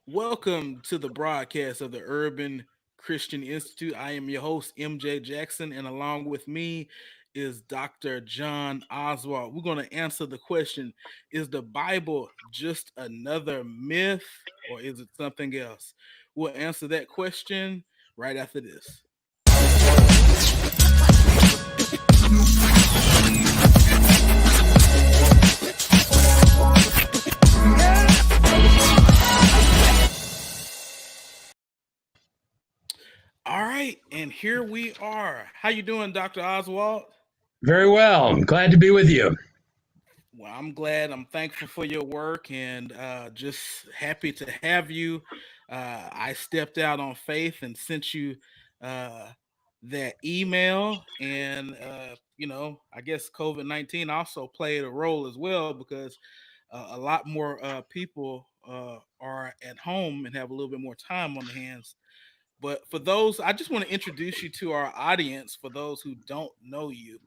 Welcome to the broadcast of the Urban Christian Institute. I am your host, MJ Jackson, and along with me is Dr. John Oswalt. We're going to answer the question: is the Bible just another myth, or is it something else? We'll answer that question right after this. All right, and here we are. How you doing, Dr. Oswalt? Very well. I'm glad to be with you. Well, I'm glad. I'm thankful for your work and just happy to have you. I stepped out on faith and sent you uh, that email. And, I guess COVID-19 also played a role as well because a lot more people are at home and have a little bit more time on the hands. But for those, I just want to introduce you to our audience for those who don't know you.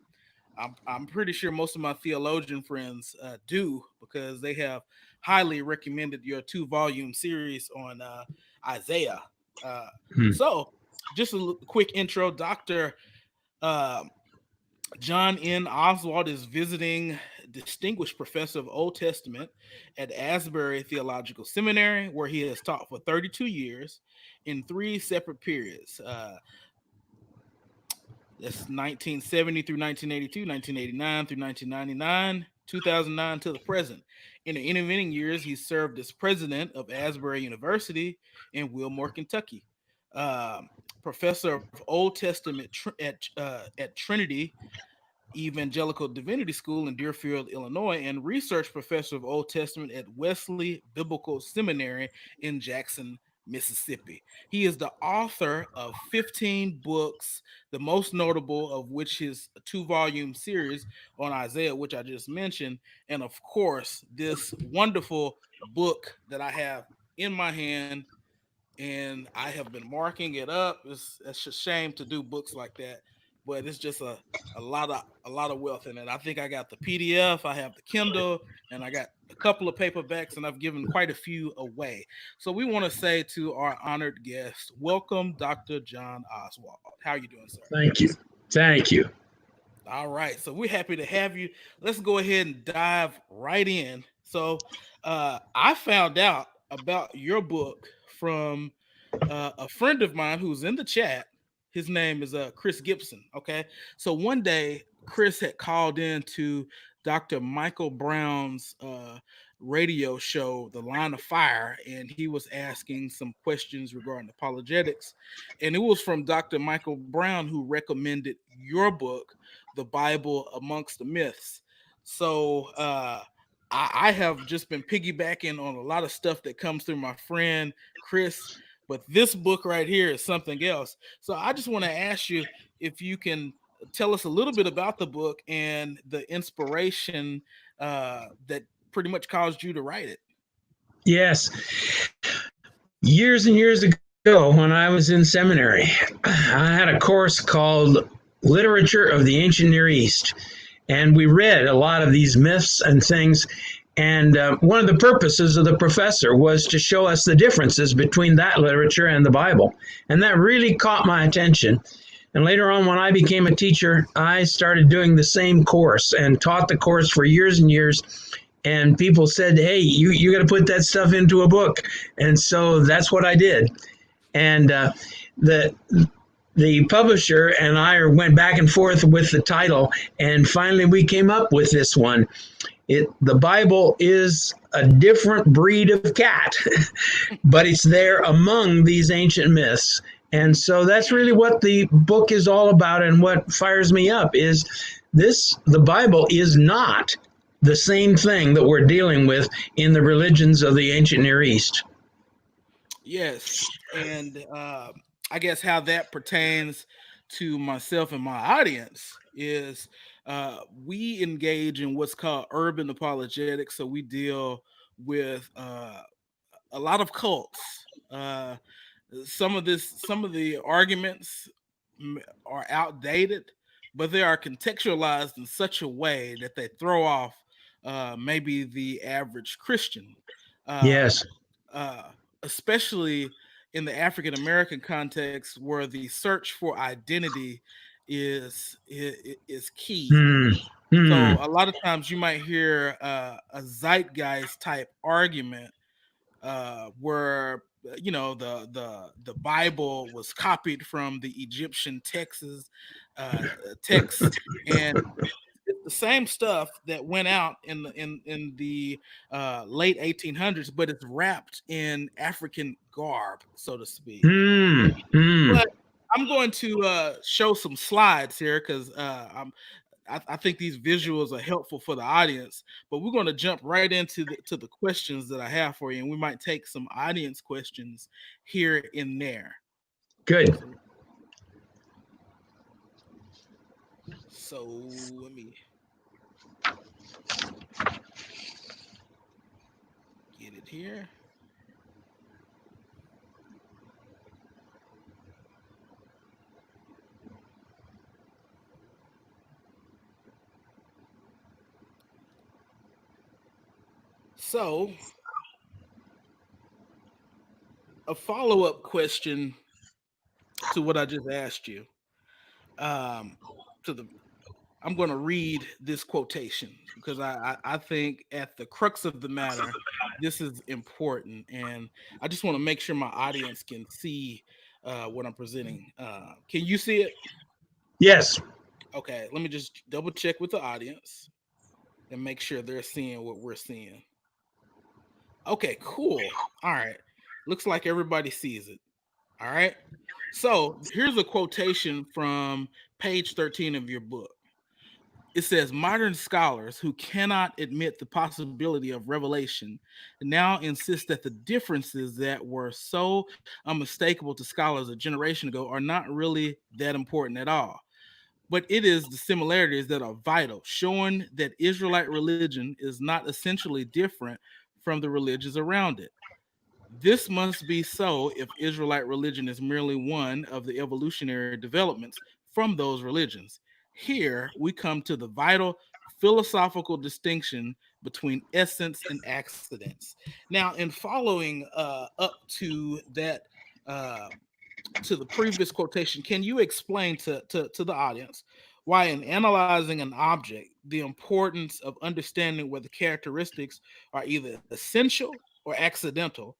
I'm pretty sure most of my theologian friends do because they have highly recommended your two-volume series on Isaiah. Uh, Hmm. so, just a quick intro. Dr. Uh, John N. Oswald is visiting distinguished professor of Old Testament at Asbury Theological Seminary, where he has taught for 32 years in three separate periods. That's 1970 through 1982, 1989 through 1999, 2009 to the present. In the intervening years, he served as president of Asbury University in Wilmore, Kentucky, um, professor of Old Testament at Trinity Evangelical Divinity School in Deerfield, Illinois, and research professor of Old Testament at Wesley Biblical Seminary in Jackson, Mississippi. He is the author of 15 books, the most notable of which is a two-volume series on Isaiah, which I just mentioned, and of course, this wonderful book that I have in my hand, and I have been marking it up. It's a shame to do books like that, but it's just a lot of wealth in it. I think I got the PDF, I have the Kindle, and I got a couple of paperbacks, and I've given quite a few away. So we want to say to our honored guest, welcome, Dr. John Oswald. How are you doing, sir? Thank you. Thank you. All right, so we're happy to have you. Let's go ahead and dive right in. So, I found out about your book from a friend of mine who's in the chat. His name is Chris Gibson. Okay, so one day Chris had called in to Dr. Michael Brown's radio show, The Line of Fire, and he was asking some questions regarding apologetics, and it was from Dr. Michael Brown who recommended your book, The Bible Amongst the Myths. So I have just been piggybacking on a lot of stuff that comes through my friend Chris, but this book right here is something else. So I just want to ask you if you can tell us a little bit about the book and the inspiration that pretty much caused you to write it. Yes. Years and years ago, when I was in seminary, I had a course called Literature of the Ancient Near East. And we read a lot of these myths and things. And one of the purposes of the professor was to show us the differences between that literature and the Bible. And that really caught my attention. And later on, when I became a teacher, I started doing the same course and taught the course for years and years. And people said, hey, you got to put that stuff into a book. And so that's what I did. And the publisher and I went back and forth with the title, and finally we came up with this one. The Bible is a different breed of cat, but it's there among these ancient myths. And so that's really what the book is all about, and what fires me up is the Bible is not the same thing that we're dealing with in the religions of the ancient Near East. Yes, and I guess how that pertains to myself and my audience is we engage in what's called urban apologetics. So we deal with a lot of cults. Some of the arguments are outdated, but they are contextualized in such a way that they throw off maybe the average Christian. Uh, Yes. uh, especially in the African American context, where the search for identity is key. Hmm. Hmm. So a lot of times you might hear a zeitgeist type argument where the Bible was copied from the Egyptian texts, and it's the same stuff that went out in the late 1800s, but it's wrapped in African garb, so to speak. Hmm. Hmm. But I'm going to show some slides here because I think these visuals are helpful for the audience. But we're going to jump right into the questions that I have for you, and we might take some audience questions here and there. Good. So let me get it here. So, a follow-up question to what I just asked you. Um, to the I'm going to read this quotation because I think at the crux of the matter, this is important, and I just want to make sure my audience can see what I'm presenting. Can you see it? Yes. Okay, let me just double check with the audience and make sure they're seeing what we're seeing. Okay, cool. All right. Looks like everybody sees it. All right. So here's a quotation from page 13 of your book. It says modern scholars who cannot admit the possibility of revelation now insist that the differences that were so unmistakable to scholars a generation ago are not really that important at all. But it is the similarities that are vital, showing that Israelite religion is not essentially different from the religions around it. This must be so if Israelite religion is merely one of the evolutionary developments from those religions. Here we come to the vital philosophical distinction between essence and accidents. Now, in following up to that, uh, to the previous quotation, can you explain to the audience why, in analyzing an object, the importance of understanding whether characteristics are either essential or accidental,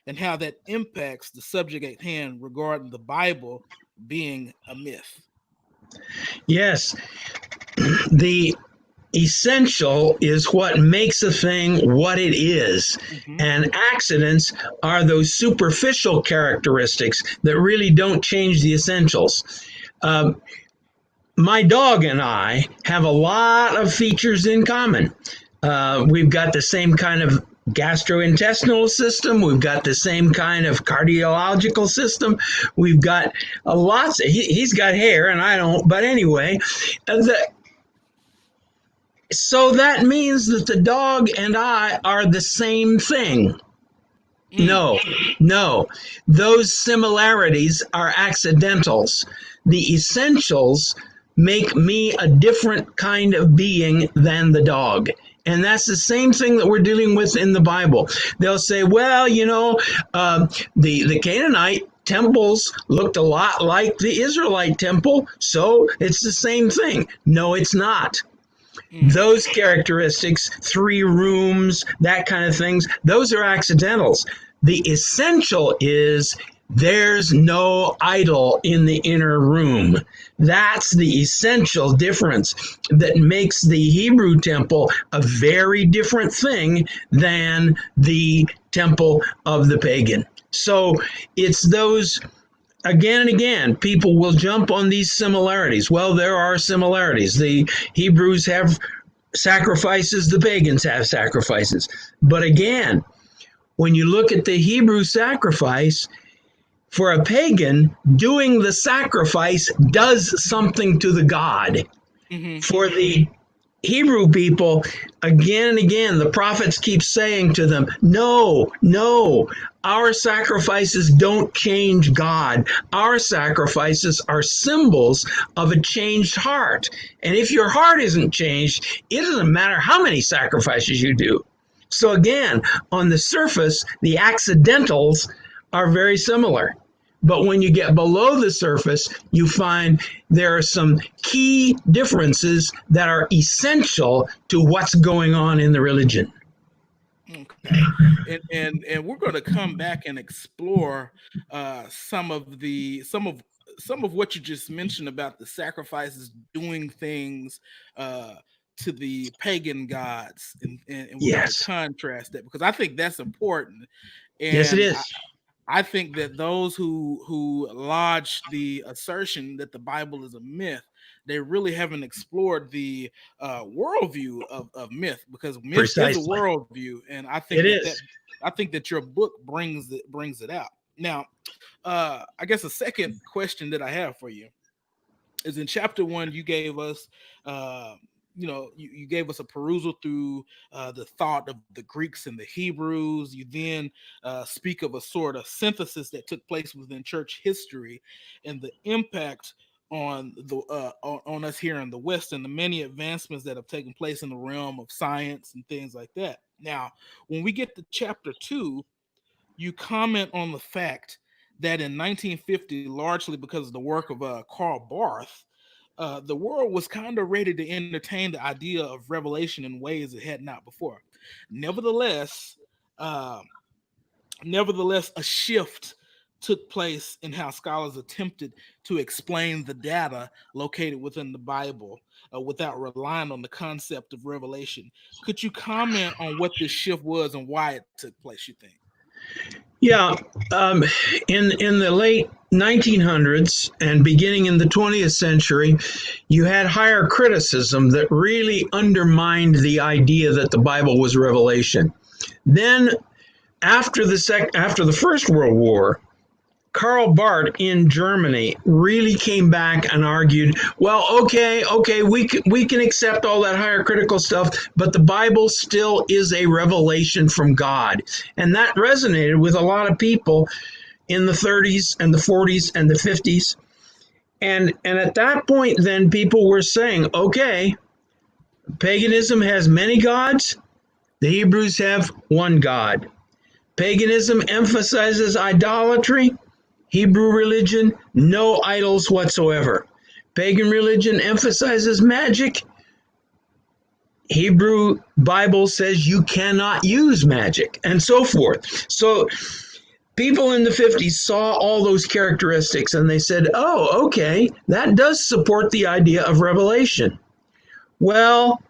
and how that impacts the subject at hand regarding the Bible being a myth? Yes. The essential is what makes a thing what it is. Hmm. And accidents are those superficial characteristics that really don't change the essentials. Um, my dog and I have a lot of features in common. We've got the same kind of gastrointestinal system. We've got the same kind of cardiological system. We've got lots. He's got hair and I don't. But anyway, so that means that the dog and I are the same thing. Mm. No, no. Those similarities are accidentals. The essentials make me a different kind of being than the dog. And that's the same thing that we're dealing with in the Bible. They'll say, well, the Canaanite temples looked a lot like the Israelite temple, so it's the same thing. No, it's not. Mm. Those characteristics, 3 rooms, that kind of things, those are accidentals. The essential is there's no idol in the inner room. That's the essential difference that makes the Hebrew temple a very different thing than the temple of the pagan. So it's those. Again and again, people will jump on these similarities. Well, there are similarities. The Hebrews have sacrifices, the pagans have sacrifices. But again, when you look at the Hebrew sacrifice, for a pagan, doing the sacrifice does something to the god. Hmm. For the Hebrew people, again and again, the prophets keep saying to them, no, no, our sacrifices don't change God. Our sacrifices are symbols of a changed heart. And if your heart isn't changed, it doesn't matter how many sacrifices you do. So again, on the surface, the accidentals are very similar. But when you get below the surface, you find there are some key differences that are essential to what's going on in the religion. Okay, and we're going to come back and explore some of what you just mentioned about the sacrifices, doing things uh, to the pagan gods, and we're going to Yes. contrast that because I think that's important, Yes, it and is. I think that those who lodge the assertion that the Bible is a myth, they really haven't explored the worldview of myth, because myth is a Precisely. worldview, and It is. I think that your book brings it out. Now, I guess a second question that I have for you is in chapter one. You gave us you gave us a perusal through the thought of the Greeks and the Hebrews. You then speak of a sort of synthesis that took place within church history and the impact on on us here in the West and the many advancements that have taken place in the realm of science and things like that. Now, when we get to chapter two, you comment on the fact that in 1950, largely because of the work of Karl Barth, the world was kind of ready to entertain the idea of revelation in ways it had not before. Nevertheless, uh, nevertheless, a shift took place in how scholars attempted to explain the data located within the Bible without relying on the concept of revelation. Could you comment on what this shift was and why it took place, you think? Yeah, um, in the late 1900s and beginning in the 20th century, you had higher criticism that really undermined the idea that the Bible was revelation. Then, after the First World War, Karl Barth in Germany really came back and argued, well, okay, we can accept all that higher critical stuff, but the Bible still is a revelation from God. And that resonated with a lot of people in the 30s and the 40s and the 50s. And at that point, then people were saying, okay, paganism has many gods, the Hebrews have one God. Paganism emphasizes idolatry. Hebrew religion, no idols whatsoever. Pagan religion emphasizes magic. Hebrew Bible says you cannot use magic, and so forth. So people in the 50s saw all those characteristics and they said, oh, okay, that does support the idea of revelation. Well,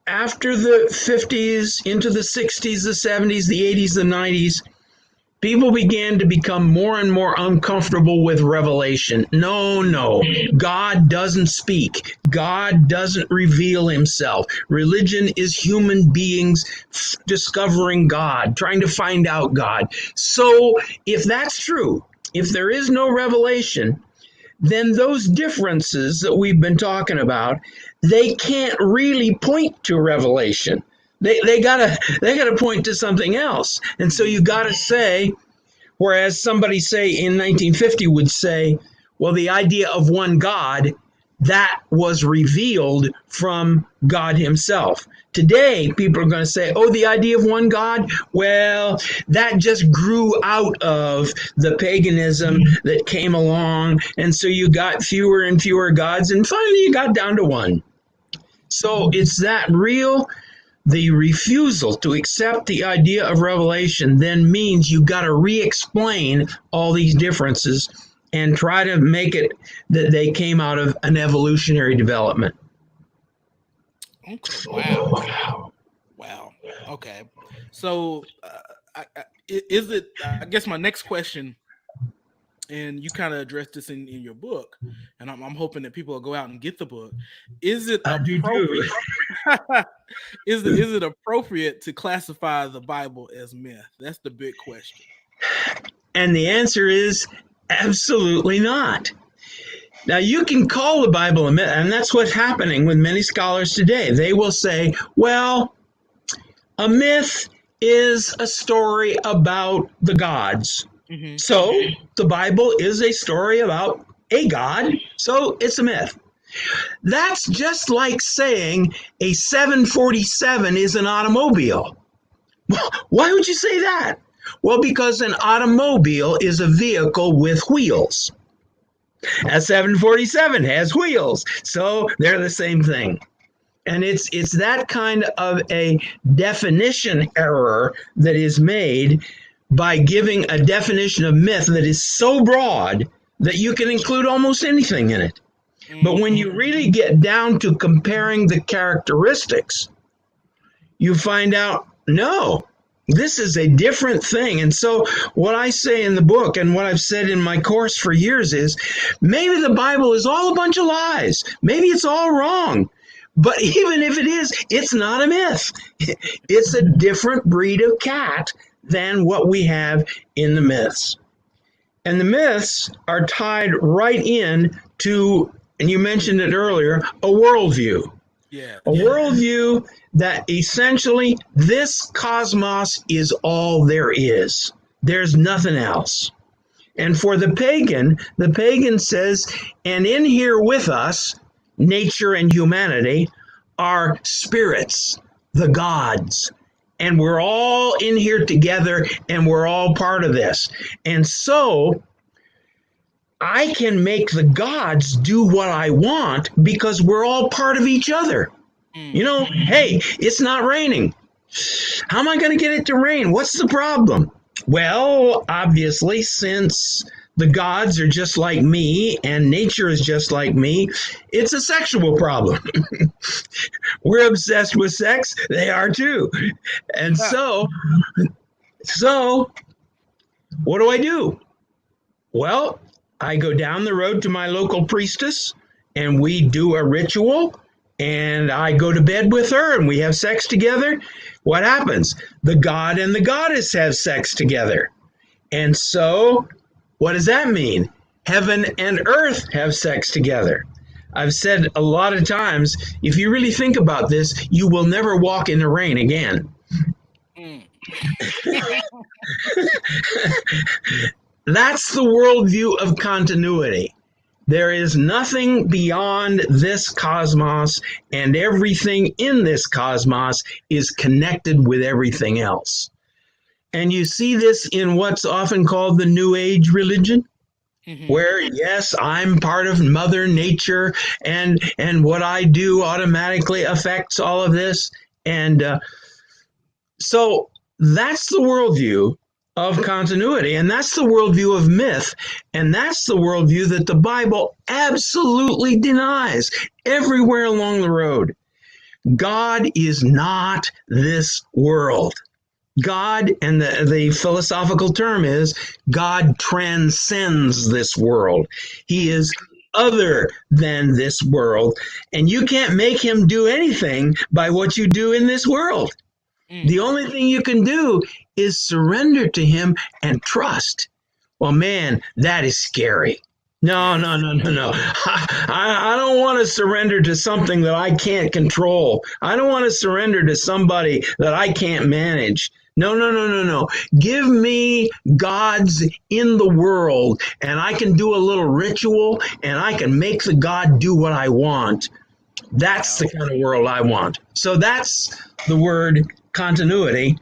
after the 50s, into the 60s, the 70s, the 80s, the 90s, people began to become more and more uncomfortable with revelation. No, God doesn't speak. God doesn't reveal himself. Religion is human beings discovering God, trying to find out God. So if that's true, if there is no revelation, then those differences that we've been talking about, they can't really point to revelation. They gotta point to something else. And so you gotta say, whereas somebody say in 1950 would say, well, the idea of one God, that was revealed from God himself. Today, people are going to say, oh, the idea of one God, well, that just grew out of the paganism that came along. And so you got fewer and fewer gods, and finally you got down to one. So it's that real, the refusal to accept the idea of revelation then means you got to re-explain all these differences and try to make it that they came out of an evolutionary development. Okay. Wow. Okay. So, is it? I guess my next question, and you kind of addressed this in your book, and I'm hoping that people will go out and get the book. Is it I do too. appropriate? Is it appropriate to classify the Bible as myth? That's the big question. And the answer is absolutely not. Now, you can call the Bible a myth, and that's what's happening with many scholars today. They will say, well, a myth is a story about the gods. Mm-hmm. So the Bible is a story about a God, so it's a myth. That's just like saying a 747 is an automobile. Why would you say that? Well, because an automobile is a vehicle with wheels. A 747 has wheels, so they're the same thing. And it's that kind of a definition error that is made by giving a definition of myth that is so broad that you can include almost anything in it. But when you really get down to comparing the characteristics, you find out, no, this is a different thing. And so what I say in the book and what I've said in my course for years is maybe the Bible is all a bunch of lies. Maybe it's all wrong. But even if it is, it's not a myth. It's a different breed of cat than what we have in the myths. And the myths are tied right in to, and you mentioned it earlier, a worldview. Yeah. A worldview that essentially this cosmos is all there is. There's nothing else. And for the pagan says, and in here with us, nature and humanity, are spirits, the gods. And we're all in here together and we're all part of this. And so I can make the gods do what I want because we're all part of each other. You know, hey, it's not raining. How am I going to get it to rain? What's the problem? Well, obviously, since the gods are just like me and nature is just like me, it's a sexual problem. We're obsessed with sex. They are too. And so what do? Well, I go down the road to my local priestess and we do a ritual and I go to bed with her and we have sex together. What happens? The god and the goddess have sex together. And so what does that mean? Heaven and earth have sex together. I've said a lot of times, if you really think about this, you will never walk in the rain again. That's the worldview of continuity. There is nothing beyond this cosmos, and everything in this cosmos is connected with everything else. And you see this in what's often called the New Age religion, where, yes, I'm part of Mother Nature, and what I do automatically affects all of this. And so that's the worldview of continuity, and that's the worldview of myth, and that's the worldview that the Bible absolutely denies everywhere along the road. God is not this world. God, and the philosophical term is, God transcends this world. He is other than this world, and you can't make him do anything by what you do in this world. The only thing you can do is surrender to him and trust. Well, man, that is scary. No. I don't want to surrender to something that I can't control. I don't want to surrender to somebody that I can't manage. No. Give me gods in the world, and I can do a little ritual, and I can make the God do what I want. That's the kind of world I want. So that's the word continuity.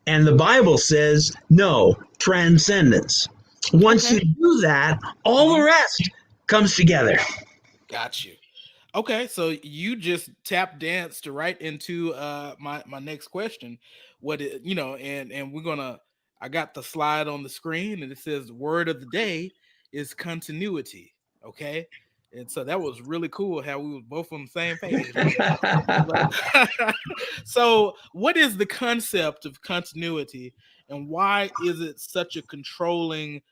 And the Bible says, no, transcendence. Once you do that, all the rest comes together. Got you. Okay, so you just tap danced right into my next question. What it, and we're gonna. I got the slide on the screen, and it says the word of the day is continuity. Okay, and so that was really cool how we were both on the same page. So, what is the concept of continuity, and why is it such a controlling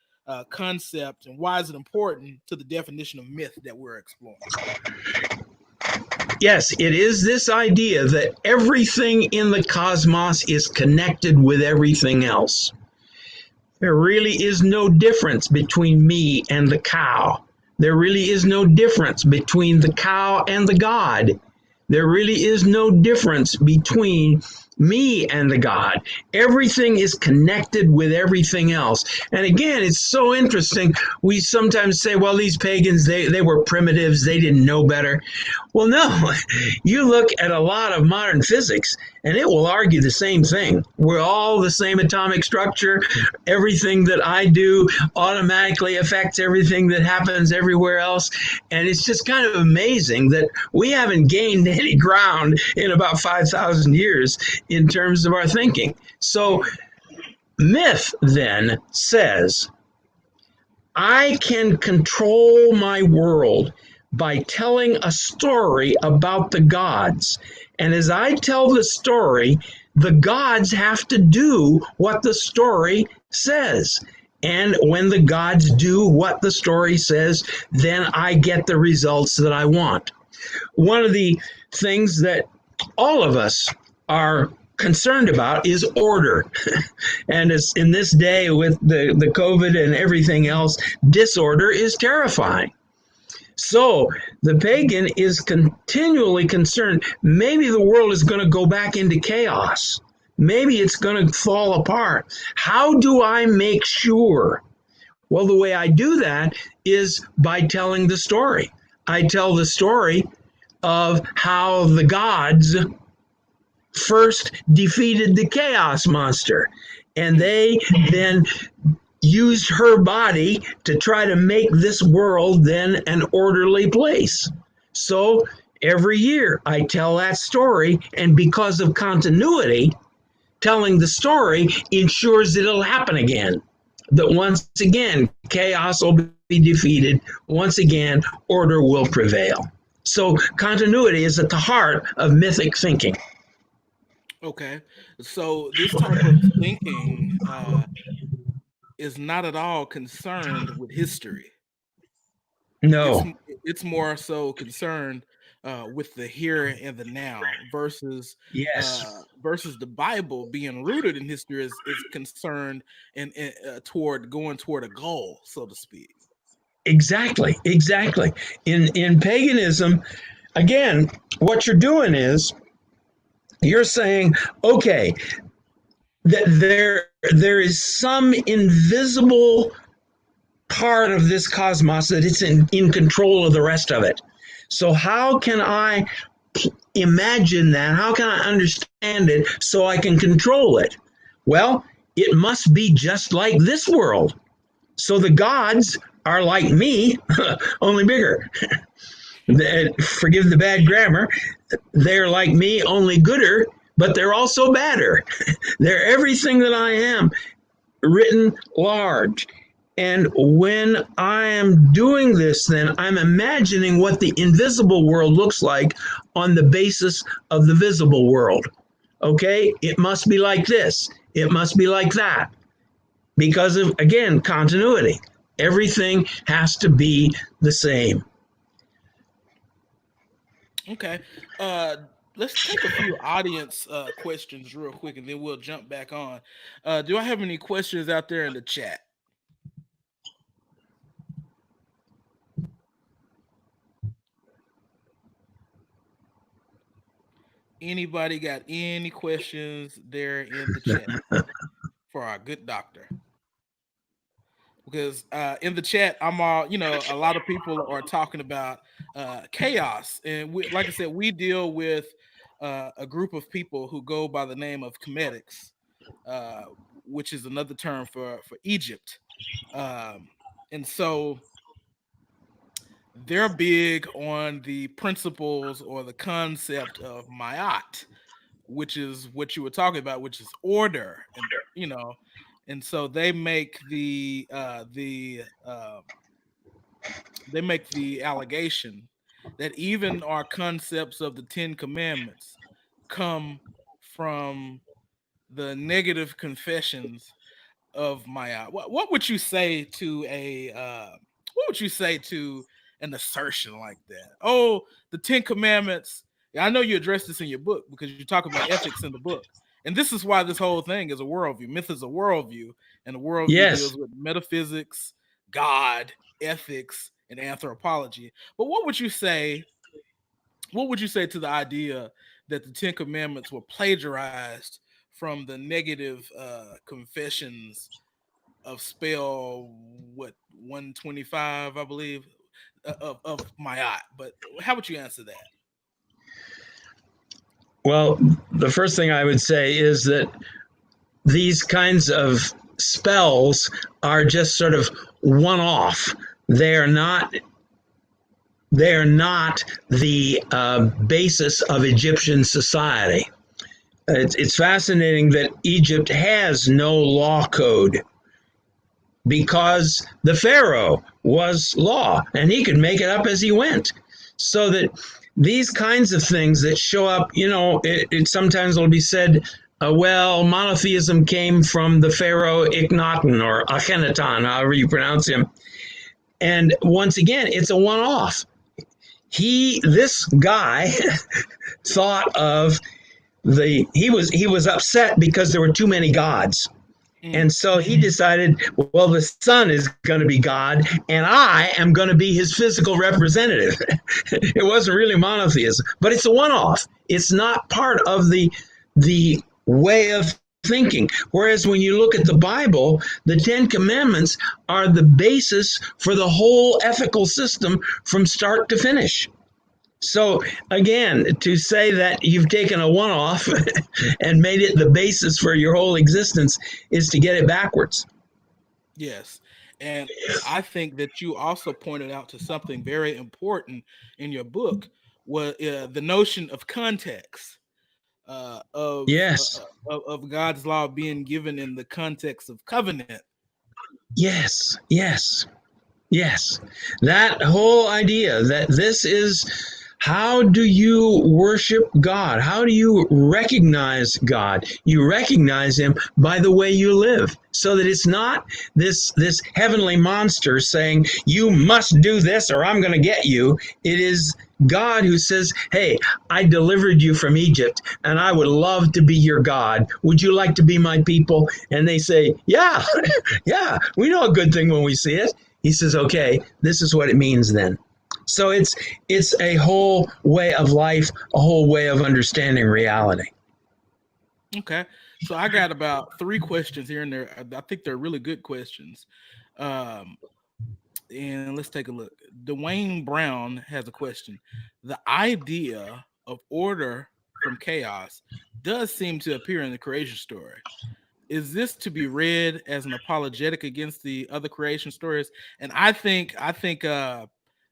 concept, and why is it important to the definition of myth that we're exploring? Yes, it is this idea that everything in the cosmos is connected with everything else. There really is no difference between me and the cow. There really is no difference between the cow and the God. There really is no difference between me and the God. Everything is connected with everything else. And again, it's so interesting. We sometimes say, well, these pagans, they were primitives. They didn't know better. Well, no. You look at a lot of modern physics, and it will argue the same thing. We're all the same atomic structure. Everything that I do automatically affects everything that happens everywhere else. And it's just kind of amazing that we haven't gained any ground in about 5,000 years in terms of our thinking. So, myth then says, I can control my world by telling a story about the gods. And as I tell the story, the gods have to do what the story says. And when the gods do what the story says, then I get the results that I want. One of the things that all of us are concerned about is order. And as in this day with the COVID and everything else, disorder is terrifying. So the pagan is continually concerned. Maybe the world is going to go back into chaos. Maybe it's going to fall apart. How do I make sure? Well, the way I do that is by telling the story. I tell the story of how the gods first defeated the chaos monster, and they then used her body to try to make this world then an orderly place. So every year I tell that story, and because of continuity, telling the story ensures that it'll happen again. That once again, chaos will be defeated. Once again, order will prevail. So continuity is at the heart of mythic thinking. Okay. So this type of thinking is not at all concerned with history. It's No. m- it's more so concerned with the here and the now Yes. versus the Bible being rooted in history is concerned and toward going toward a goal, so to speak. Exactly. Exactly. In paganism, again, what you're doing is you're saying, okay, that there is some invisible part of this cosmos that it's in control of the rest of it. So how can I imagine that? How can I understand it so I can control it? Well, it must be just like this world. So the gods are like me, only bigger. Forgive the bad grammar. They're like me, only gooder, but they're also badder. They're everything that I am, written large. And when I am doing this, then I'm imagining what the invisible world looks like on the basis of the visible world. Okay, it must be like this, it must be like that, because of, again, continuity. Everything has to be the same. Okay. Uh let's take a few audience questions real quick and then we'll jump back on. Do I have any questions out there in the chat? Anybody got any questions there in the chat for our good doctor? Because in the chat, I'm all, a lot of people are talking about chaos. And like I said, we deal with a group of people who go by the name of Cometics, uh, which is another term for Egypt. Um, and so they're big on the principles or the concept of Ma'at, which is what you were talking about, which is order, and so they make the allegation that even our concepts of the Ten Commandments come from the negative confessions of Maya. What would you say to what would you say to an assertion like that? Oh, the Ten Commandments. Yeah, I know you address this in your book because you talk about ethics in the book. And this is why this whole thing is a worldview. Myth is a worldview, and a worldview Yes. deals with metaphysics, God, ethics, and anthropology. But what would you say to the idea that the Ten Commandments were plagiarized from the negative confessions of spell, what, 125, I believe, of Mayat? But how would you answer that? Well, the first thing I would say is that these kinds of spells are just sort of one-off. They are not the basis of Egyptian society. It's fascinating that Egypt has no law code because the Pharaoh was law and he could make it up as he went. So that these kinds of things that show up, it sometimes will be said, well, monotheism came from the Pharaoh Akhenaten or Akhenaton, however you pronounce him. And once again, it's a one-off. This guy thought of he was upset because there were too many gods. And so he decided, well, the sun is going to be God, and I am going to be his physical representative. It wasn't really monotheism, but it's a one-off. It's not part of the way of thinking. Whereas when you look at the Bible, the Ten Commandments are the basis for the whole ethical system from start to finish. So again, to say that you've taken a one-off and made it the basis for your whole existence is to get it backwards. Yes. And I think that you also pointed out to something very important in your book, was the notion of context, Yes. of God's law being given in the context of covenant. Yes. Yes. Yes. That whole idea that this is, how do you worship God? How do you recognize God? You recognize him by the way you live, so that it's not this heavenly monster saying, you must do this or I'm going to get you. It is God who says, hey, I delivered you from Egypt and I would love to be your God. Would you like to be my people? And they say, yeah, yeah, we know a good thing when we see it. He says, okay, this is what it means then. So it's a whole way of life, a whole way of understanding reality. Okay. So I got about 3 questions here and there. I think they're really good questions. And let's take a look. Dwayne Brown has a question. The idea of order from chaos does seem to appear in the creation story. Is this to be read as an apologetic against the other creation stories? And I think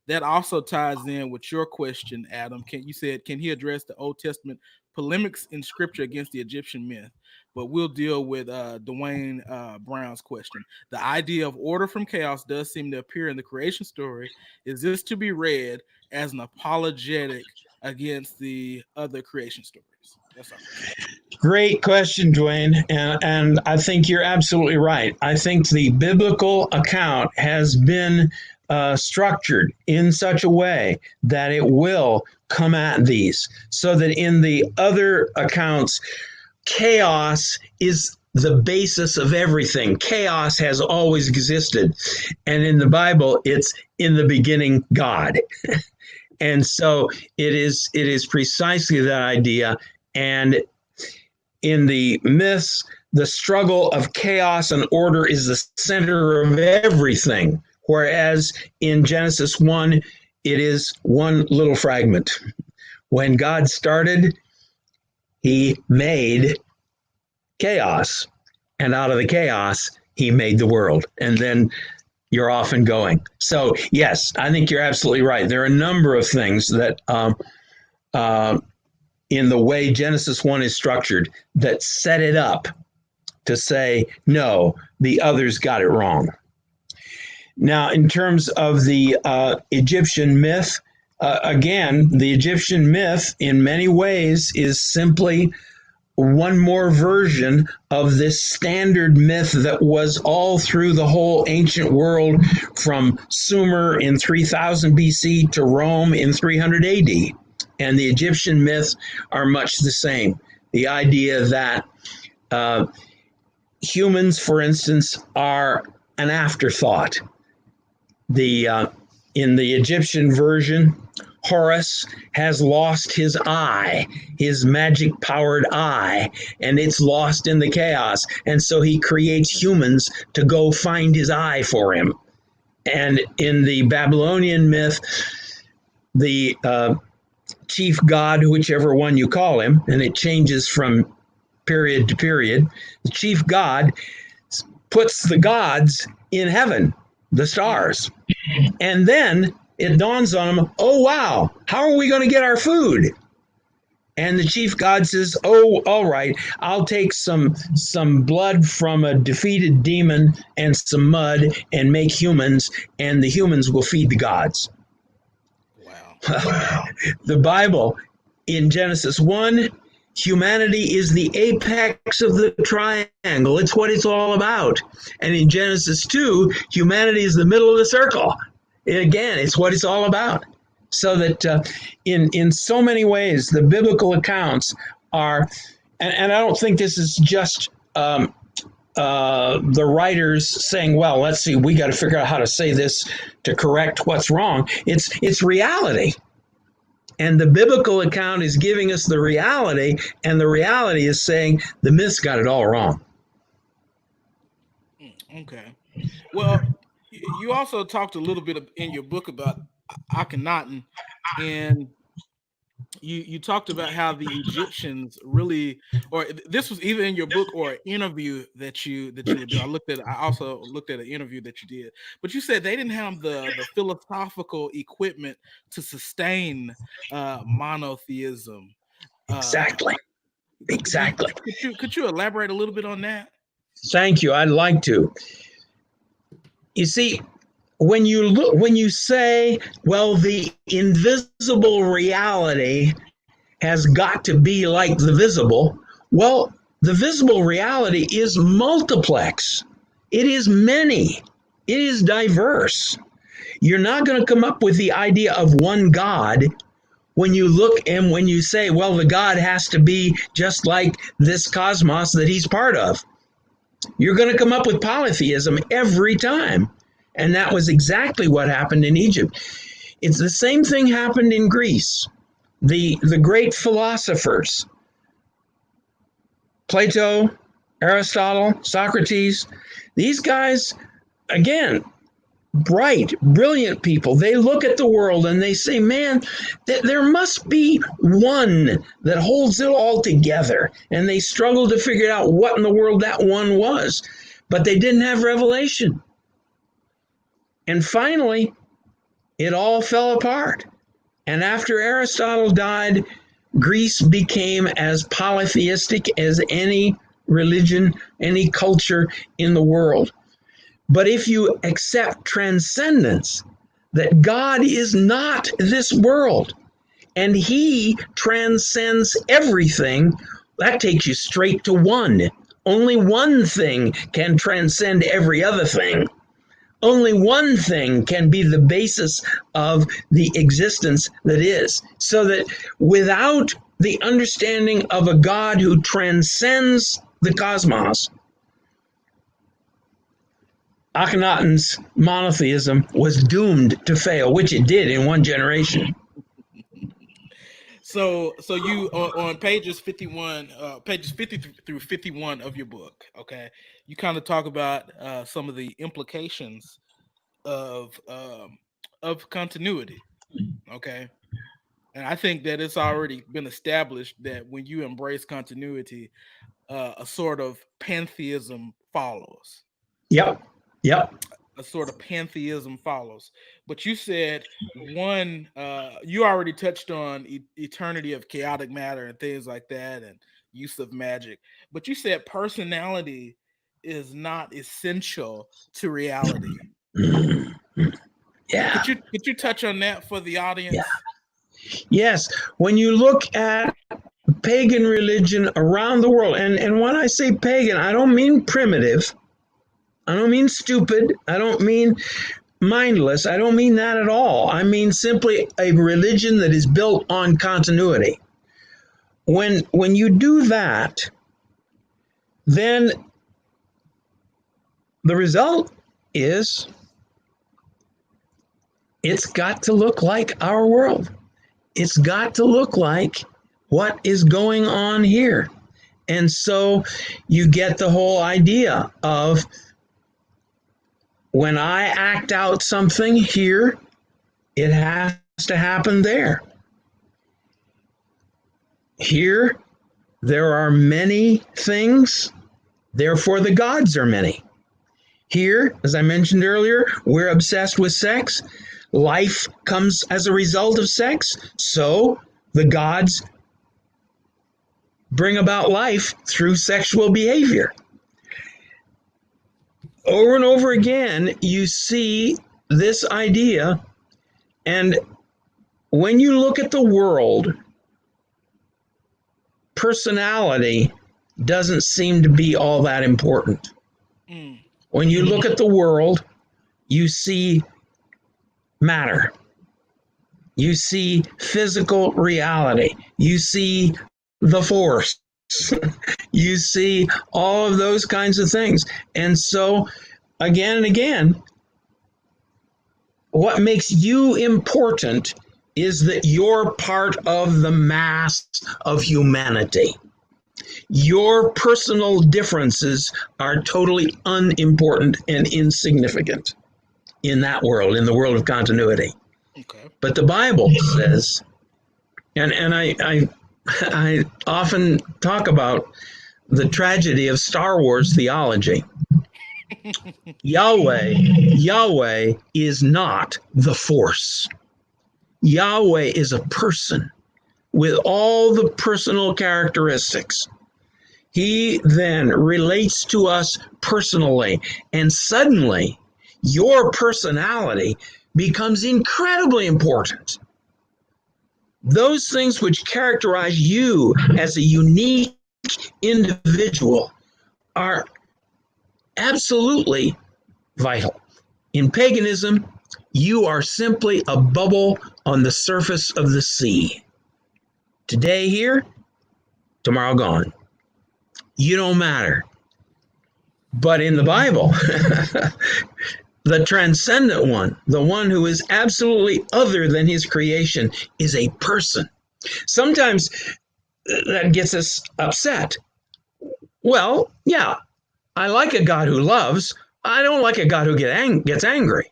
that also ties in with your question, Adam. Can he address the Old Testament polemics in Scripture against the Egyptian myth? But we'll deal with Dwayne Brown's question. The idea of order from chaos does seem to appear in the creation story. Is this to be read as an apologetic against the other creation stories? That's our question. Great question, Dwayne. And I think you're absolutely right. I think the biblical account has been structured in such a way that it will come at these, so that in the other accounts, chaos is the basis of everything. Chaos has always existed. And in the Bible, it's in the beginning, God. And so it is precisely that idea. And in the myths, the struggle of chaos and order is the center of everything. Whereas in Genesis 1, it is one little fragment. When God started, he made chaos. And out of the chaos, he made the world. And then you're off and going. So, yes, I think you're absolutely right. There are a number of things that in the way Genesis 1 is structured that set it up to say, no, the others got it wrong. Now, in terms of the Egyptian myth, again, the Egyptian myth in many ways is simply one more version of this standard myth that was all through the whole ancient world, from Sumer in 3000 BC to Rome in 300 AD. And the Egyptian myths are much the same. The idea that humans, for instance, are an afterthought. In the Egyptian version, Horus has lost his eye, his magic-powered eye, and it's lost in the chaos. And so he creates humans to go find his eye for him. And in the Babylonian myth, the chief god, whichever one you call him, and it changes from period to period. The chief god puts the gods in heaven, the stars. And then it dawns on him, oh, wow, how are we going to get our food? And the chief god says, oh, all right, I'll take some blood from a defeated demon and some mud and make humans, and the humans will feed the gods. Wow. The Bible in Genesis 1, humanity is the apex of the triangle. It's what it's all about. And in Genesis 2, humanity is the middle of the circle. Again, it's what it's all about. So that in so many ways, the biblical accounts are, and I don't think this is just the writers saying, well, let's see, we got to figure out how to say this to correct what's wrong. It's reality. And the biblical account is giving us the reality, and the reality is saying the myths got it all wrong. Okay. Well, you also talked a little bit in your book about Akhenaten, and you talked about how the Egyptians really, or this was either in your book or an interview that you would do. I also looked at an interview that you did, but you said they didn't have the philosophical equipment to sustain monotheism. Exactly. Exactly. Could you elaborate a little bit on that? Thank you. I'd like to. You see, when you say, well, the invisible reality has got to be like the visible, well, the visible reality is multiplex. It is many. It is diverse. You're not going to come up with the idea of one God when you look and when you say, well, the God has to be just like this cosmos that he's part of. You're going to come up with polytheism every time. And that was exactly what happened in Egypt. It's the same thing happened in Greece. The great philosophers, Plato, Aristotle, Socrates, these guys, again, bright, brilliant people, they look at the world and they say, man, there must be one that holds it all together. And they struggle to figure out what in the world that one was. But they didn't have revelation. And finally, it all fell apart. And after Aristotle died, Greece became as polytheistic as any religion, any culture in the world. But if you accept transcendence, that God is not this world, and he transcends everything, that takes you straight to one. Only one thing can transcend every other thing. Only one thing can be the basis of the existence that is. So that without the understanding of a God who transcends the cosmos, Akhenaten's monotheism was doomed to fail, which it did in one generation. So you on pages 50 through 51 of your book, okay, you kind of talk about some of the implications of continuity, okay, and I think that it's already been established that when you embrace continuity, a sort of pantheism follows. Yep. A sort of pantheism follows. But you said one, you already touched on eternity of chaotic matter and things like that, and use of magic. But you said personality is not essential to reality. Yeah. Could you touch on that for the audience? Yeah. Yes. When you look at pagan religion around the world, and when I say pagan, I don't mean primitive. I don't mean stupid. I don't mean mindless. I don't mean that at all. I mean simply a religion that is built on continuity. When you do that, then the result is it's got to look like our world. It's got to look like what is going on here. And so you get the whole idea of when I act out something here, it has to happen there. Here, there are many things, therefore the gods are many. Here, as I mentioned earlier, we're obsessed with sex. Life comes as a result of sex, so the gods bring about life through sexual behavior. Over and over again, you see this idea, and when you look at the world, personality doesn't seem to be all that important. Mm. When you look at the world, you see matter. You see physical reality. You see the force. You see all of those kinds of things. And so, again and again, what makes you important is that you're part of the mass of humanity. Your personal differences are totally unimportant and insignificant in that world, in the world of continuity. Okay. But the Bible says, and I often talk about the tragedy of Star Wars theology. Yahweh is not the force. Yahweh is a person with all the personal characteristics. He then relates to us personally, and suddenly your personality becomes incredibly important. Those things which characterize you as a unique individual are absolutely vital. In paganism, you are simply a bubble on the surface of the sea. Today here, tomorrow gone. You don't matter. But in the Bible, the transcendent one, the one who is absolutely other than his creation, is a person. Sometimes that gets us upset. Well, yeah, I like a God who loves. I don't like a God who gets angry.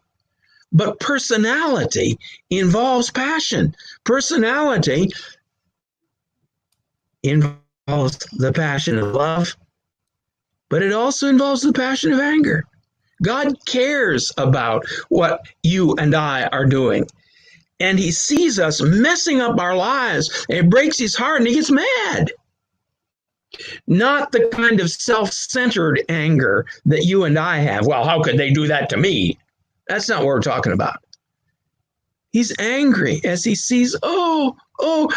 But personality involves passion. Personality involves the passion of love, but it also involves the passion of anger. God cares about what you and I are doing. And he sees us messing up our lives, and it breaks his heart, and he gets mad. Not the kind of self-centered anger that you and I have. Well, how could they do that to me? That's not what we're talking about. He's angry as he sees, oh,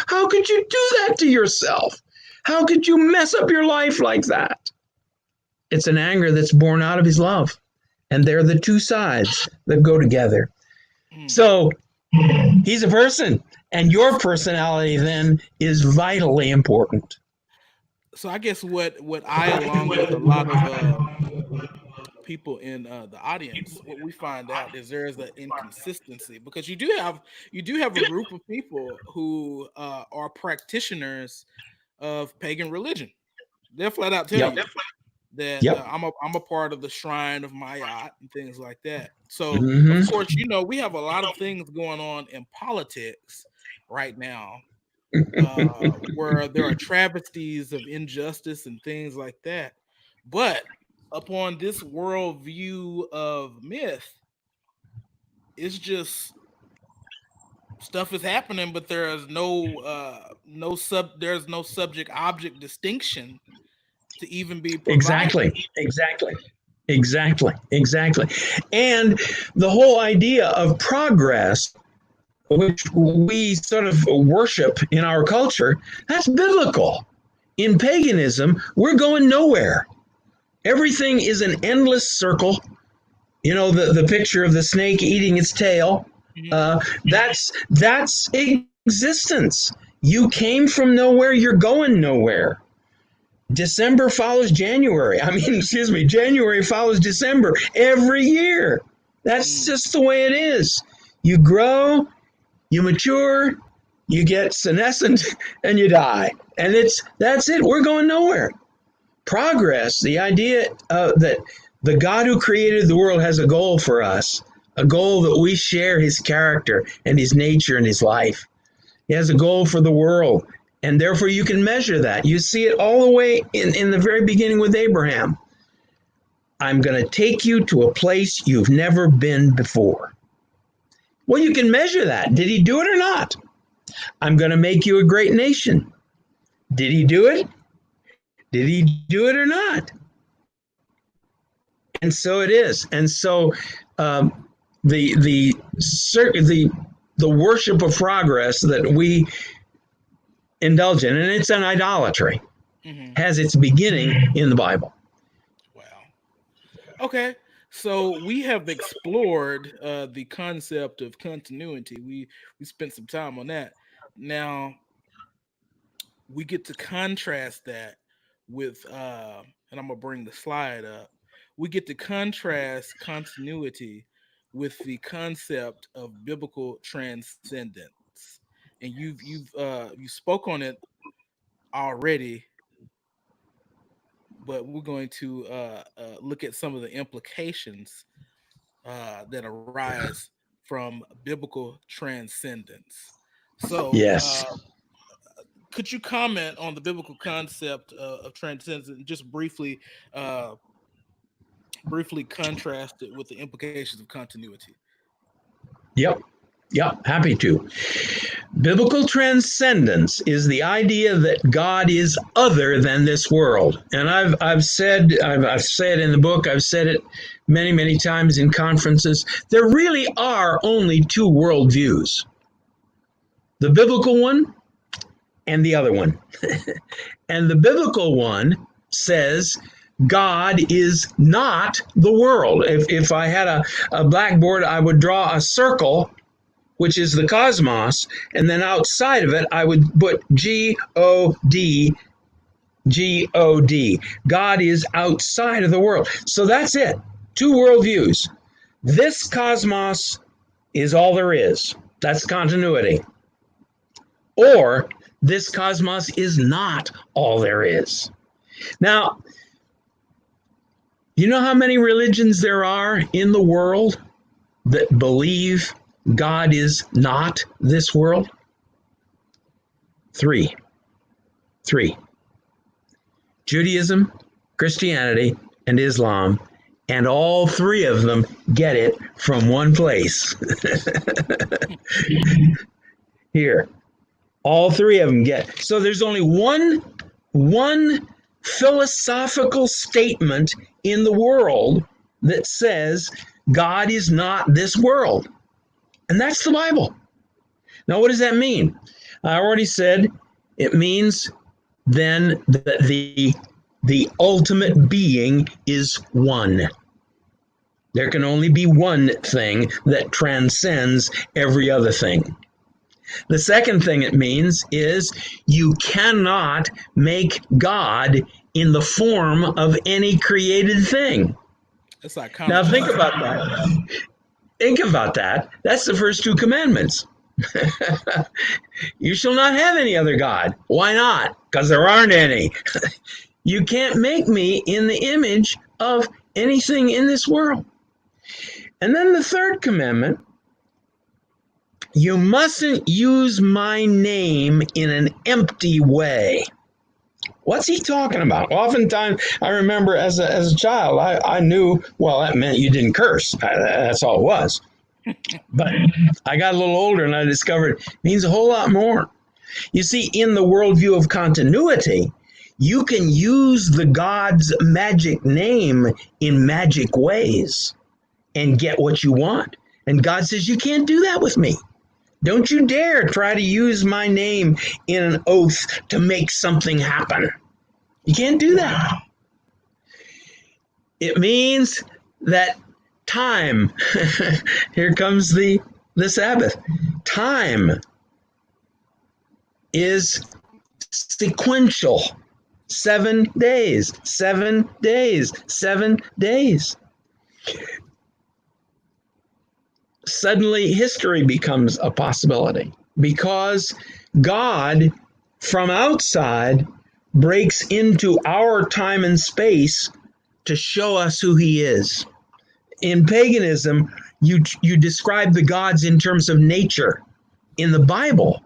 how could you do that to yourself? How could you mess up your life like that? It's an anger that's born out of his love. And they're the two sides that go together. So he's a person, and your personality then is vitally important. So I guess what I, along with a lot of people in the audience, what we find out is there is an inconsistency, because you do have a group of people who are practitioners of pagan religion. They'll flat out tell Yep. you that Yep. I'm a part of the shrine of Mayat and things like that. So of Mm-hmm. course, we have a lot of things going on in politics right now, where there are travesties of injustice and things like that. But upon this worldview of myth, it's just stuff is happening, but there's no subject object distinction to even be provided. Exactly. And the whole idea of progress, which we sort of worship in our culture, that's biblical. In paganism, we're going nowhere. Everything is an endless circle. You know, the picture of the snake eating its tail. That's existence. You came from nowhere, you're going nowhere. December follows January. January follows December every year. That's just the way it is. You grow, you mature, you get senescent, and you die. And that's it. We're going nowhere. Progress, the idea that the God who created the world has a goal for us, a goal that we share his character and his nature and his life. He has a goal for the world. And therefore you can measure that. You see it all the way in the very beginning with Abraham. I'm going to take you to a place you've never been before. Well, you can measure that. Did he do it or not? I'm going to make you a great nation. Did he do it? Did he do it or not? And so it is. And so the worship of progress that we indulge in, and it's an idolatry, has its beginning in the Bible. Wow. Okay. So we have explored the concept of continuity. We spent some time on that. Now we get to contrast that with and I'm gonna bring the slide up. We get to contrast continuity with the concept of biblical transcendence. And you spoke on it already, but we're going to look at some of the implications that arise from biblical transcendence. So, Yes. could you comment on the biblical concept of transcendence and just briefly contrast it with the implications of continuity? Yep, happy to. Biblical transcendence is the idea that God is other than this world. And I've said in the book, I've said it many times in conferences, there really are only two worldviews. The biblical one and the other one. And the biblical one says God is not the world. If I had a blackboard, I would draw a circle, which is the cosmos, and then outside of it, I would put G-O-D, G-O-D. God is outside of the world. So that's it. Two worldviews. This cosmos is all there is. That's continuity. Or this cosmos is not all there is. Now, you know how many religions there are in the world that believe God is not this world? Three. Judaism, Christianity, and Islam, and all three of them get it from one place. Here. All three of them get. So there's only one philosophical statement in the world that says God is not this world. And that's the Bible. Now, what does that mean? I already said it means then that the ultimate being is one. There can only be one thing that transcends every other thing. The second thing it means is you cannot make God in the form of any created thing. It's like now think about that. Think about that. That's the first two commandments. You shall not have any other God. Why not? Because there aren't any. You can't make me in the image of anything in this world. And then the third commandment, you mustn't use my name in an empty way. What's he talking about? Oftentimes, I remember as a child, I knew, well, that meant you didn't curse. That's all it was. But I got a little older and I discovered it means a whole lot more. You see, in the worldview of continuity, you can use the God's magic name in magic ways and get what you want. And God says, you can't do that with me. Don't you dare try to use my name in an oath to make something happen. You can't do that. It means that time, here comes the Sabbath, time is sequential. 7 days, 7 days, 7 days. Suddenly history becomes a possibility because God from outside breaks into our time and space to show us who he is. In paganism, you describe the gods in terms of nature. In the Bible,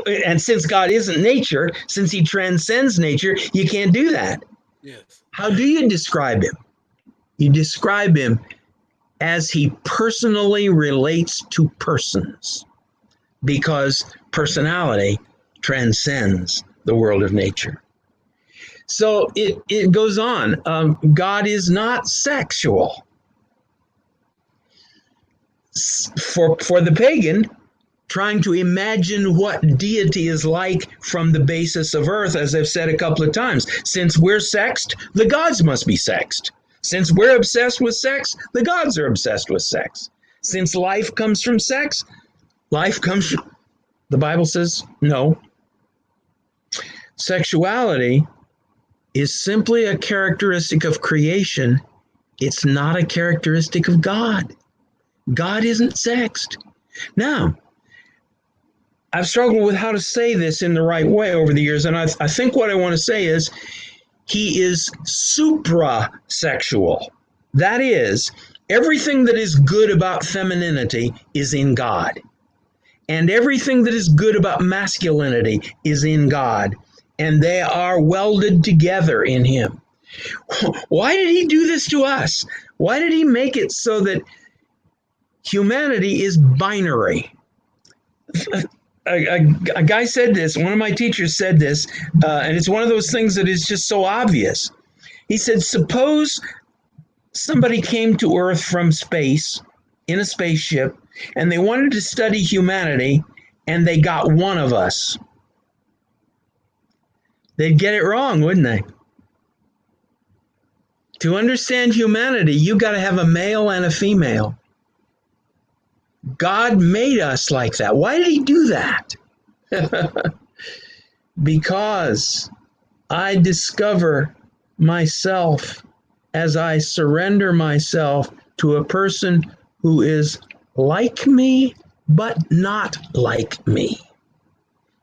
And since God isn't nature, since he transcends nature, you can't do that. Yes. How do you describe him? You describe him as he personally relates to persons, because personality transcends the world of nature. So it goes on. God is not sexual. For the pagan, trying to imagine what deity is like from the basis of earth, as I've said a couple of times. Since we're sexed, the gods must be sexed. Since we're obsessed with sex, the gods are obsessed with sex. Since life comes from sex, life comes from, the Bible says, no. Sexuality is simply a characteristic of creation. It's not a characteristic of God. God isn't sexed. Now, I've struggled with how to say this in the right way over the years, and I think what I want to say is he is supra-sexual. That is, everything that is good about femininity is in God, and everything that is good about masculinity is in God, and they are welded together in him. Why did he do this to us? Why did he make it so that humanity is binary? A guy said this, one of my teachers said this, and it's one of those things that is just so obvious. He said, suppose somebody came to Earth from space in a spaceship and they wanted to study humanity and they got one of us. They'd get it wrong, wouldn't they? To understand humanity, you got to have a male and a female. God made us like that. Why did he do that? Because I discover myself as I surrender myself to a person who is like me, but not like me.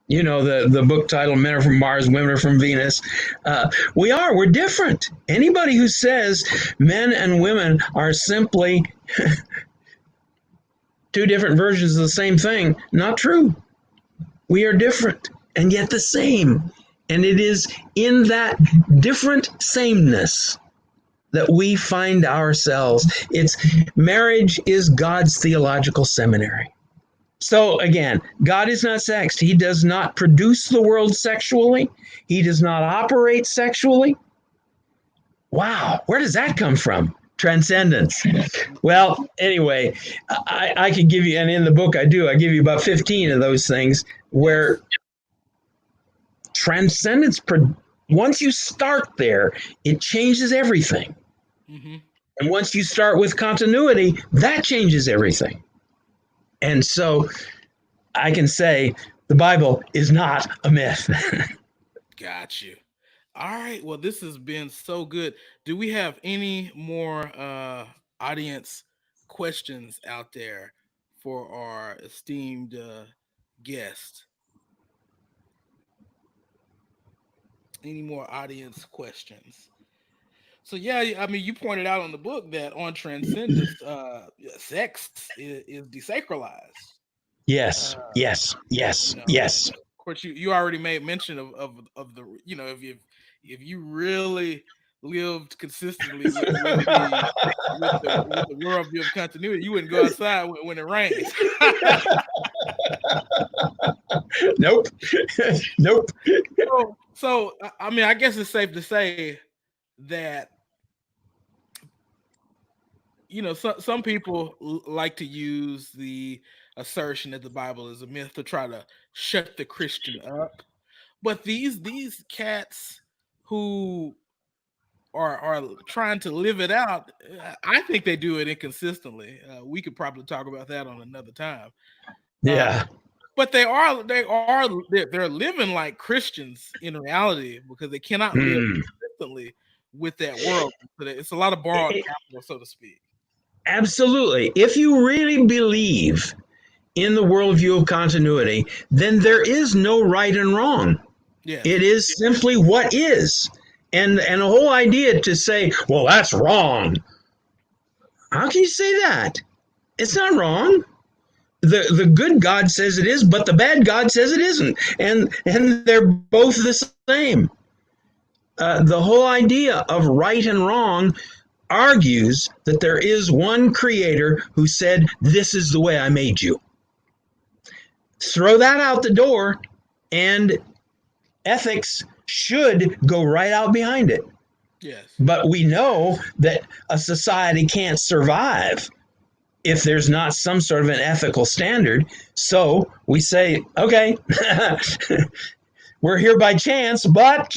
You know, the book title, Men Are From Mars, Women Are From Venus. We're different. Anybody who says men and women are simply two different versions of the same thing, not true. We are different and yet the same. And it is in that different sameness that we find ourselves. Marriage is God's theological seminary. So again, God is not sexed. He does not produce the world sexually. He does not operate sexually. Wow, where does that come from? Transcendence. Well, anyway, I could give you, and in the book I give you about 15 of those things where transcendence, once you start there, it changes everything. Mm-hmm. And once you start with continuity, that changes everything. And so I can say the Bible is not a myth. Got you. All right. Well, this has been so good. Do we have any more audience questions out there for our esteemed guest? Any more audience questions? So yeah, I mean, you pointed out in the book that on Transcendence, sex is desacralized. Yes, yes, yes, yes. And of course, you already made mention of the, if you really lived consistently with the worldview of continuity, you wouldn't go outside when it rains. Nope. Nope. So I mean, I guess it's safe to say that some people like to use the assertion that the Bible is a myth to try to shut the Christian up. But these cats who are trying to live it out, I think they do it inconsistently. We could probably talk about that on another time. Yeah. But they're living like Christians in reality because they cannot live consistently with that world. It's a lot of borrowed capital, so to speak. Absolutely. If you really believe in the worldview of continuity, then there is no right and wrong. Yes. It is simply what is. And the whole idea to say, well, that's wrong. How can you say that? It's not wrong. the good God says it is, but the bad God says it isn't, and they're both the same. The whole idea of right and wrong argues that there is one creator who said, "This is the way I made you." Throw that out the door, and ethics should go right out behind it. Yes. But we know that a society can't survive if there's not some sort of an ethical standard. So we say, okay, we're here by chance, but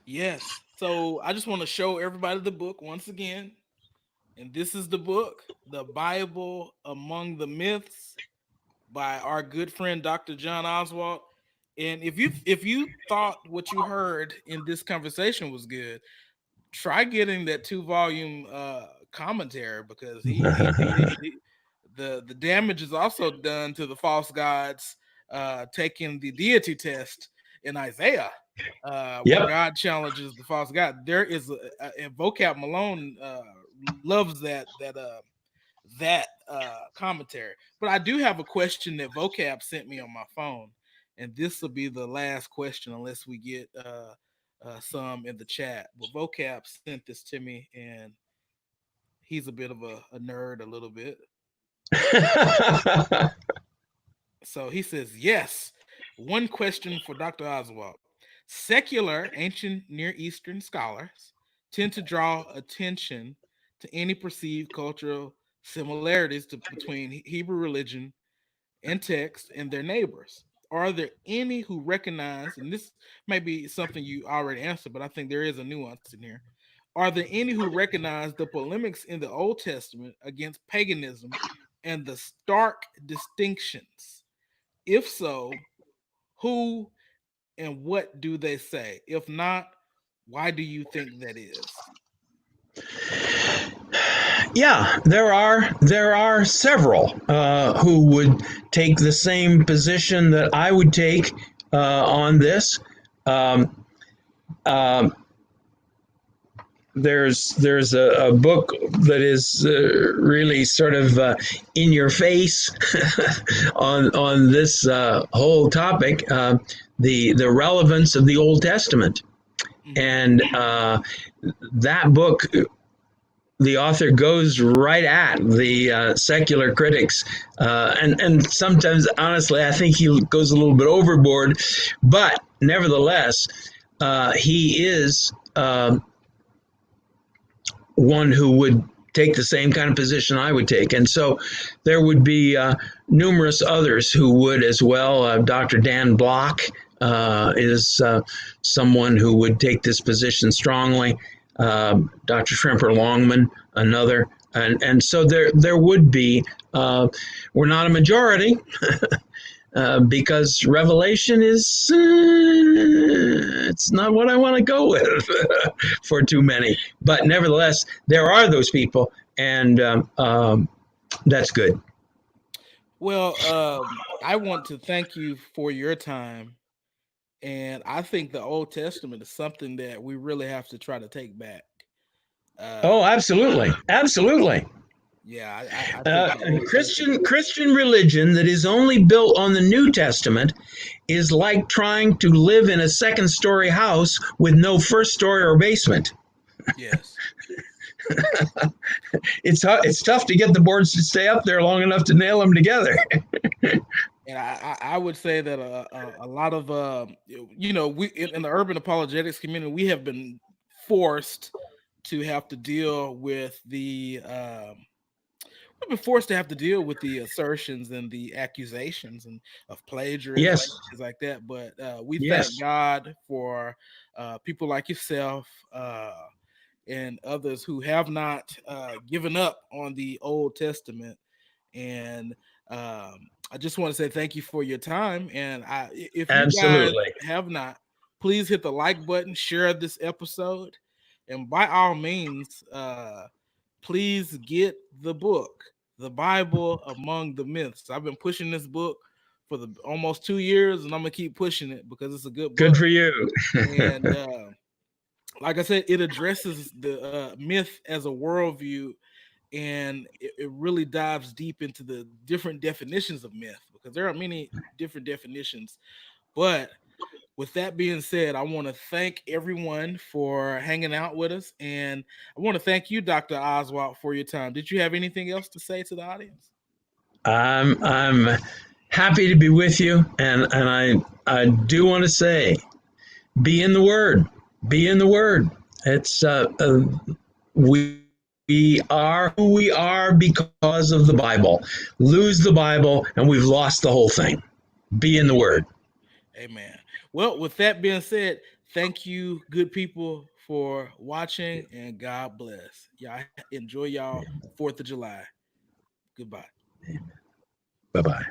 Yes. So I just want to show everybody the book once again. And this is the book, The Bible Among the Myths by our good friend Dr. John Oswalt. And if you thought what you heard in this conversation was good, try getting that 2 volume commentary, because the damage is also done to the false gods taking the deity test in Isaiah, where yep. God challenges the false god. There is and Vocab Malone loves that commentary. But I do have a question that Vocab sent me on my phone, and this will be the last question unless we get some in the chat. But Vocab sent this to me, and he's a bit of a nerd, a little bit. So he says, yes. One question for Dr. Oswald. Secular ancient Near Eastern scholars tend to draw attention to any perceived cultural similarities between Hebrew religion and text and their neighbors. Are there any who recognize, and this may be something you already answered, but I think there is a nuance in here. Are there any who recognize the polemics in the Old Testament against paganism and the stark distinctions? If so, who and what do they say? If not, why do you think that is? Yeah, there are several who would take the same position that I would take on this. Um, um, there's a book that is really sort of in your face on this whole topic, the relevance of the Old Testament, Mhm. and that book, the author goes right at the secular critics, and sometimes, honestly, I think he goes a little bit overboard, but nevertheless, he is one who would take the same kind of position I would take, and so there would be numerous others who would as well. Dr. Dan Block is someone who would take this position strongly. Dr. Shrimper Longman, another, and so there would be. We're not a majority because Revelation is it's not what I want to go with for too many. But nevertheless, there are those people, and that's good. Well, I want to thank you for your time. And I think the Old Testament is something that we really have to try to take back. Uh, Oh, absolutely, absolutely. yeah, I think the Old Testament. Christian religion that is only built on the New Testament is like trying to live in a second story house with no first story or basement. Yes. It's tough to get the boards to stay up there long enough to nail them together. And I would say that a lot of we in the urban apologetics community, we have been forced to have to deal with we've been forced to have to deal with the assertions and the accusations and of plagiarism Yes, and things like that. But we thank yes, God for people like yourself and others who have not given up on the Old Testament. And I just want to say thank you for your time. And if you guys absolutely. have not, please hit the like button, share this episode, and by all means, please get the book, The Bible Among the Myths. I've been pushing this book for the almost 2 years, and I'm gonna keep pushing it because it's a good Good book. for you. And like I said, it addresses the myth as a worldview and it really dives deep into the different definitions of myth, because there are many different definitions. But with that being said, I want to thank everyone for hanging out with us, and I want to thank you, Dr. Oswalt, for your time. Did you have anything else to say to the audience? I'm happy to be with you, and I do want to say, be in the Word, be in the Word. It's we are who we are because of the Bible. Lose the Bible, and we've lost the whole thing. Be in the Amen. Word. Amen. Well, with that being said, thank you, good people, for watching, and God bless. Y'all enjoy y'all 4th of July. Goodbye. Bye bye.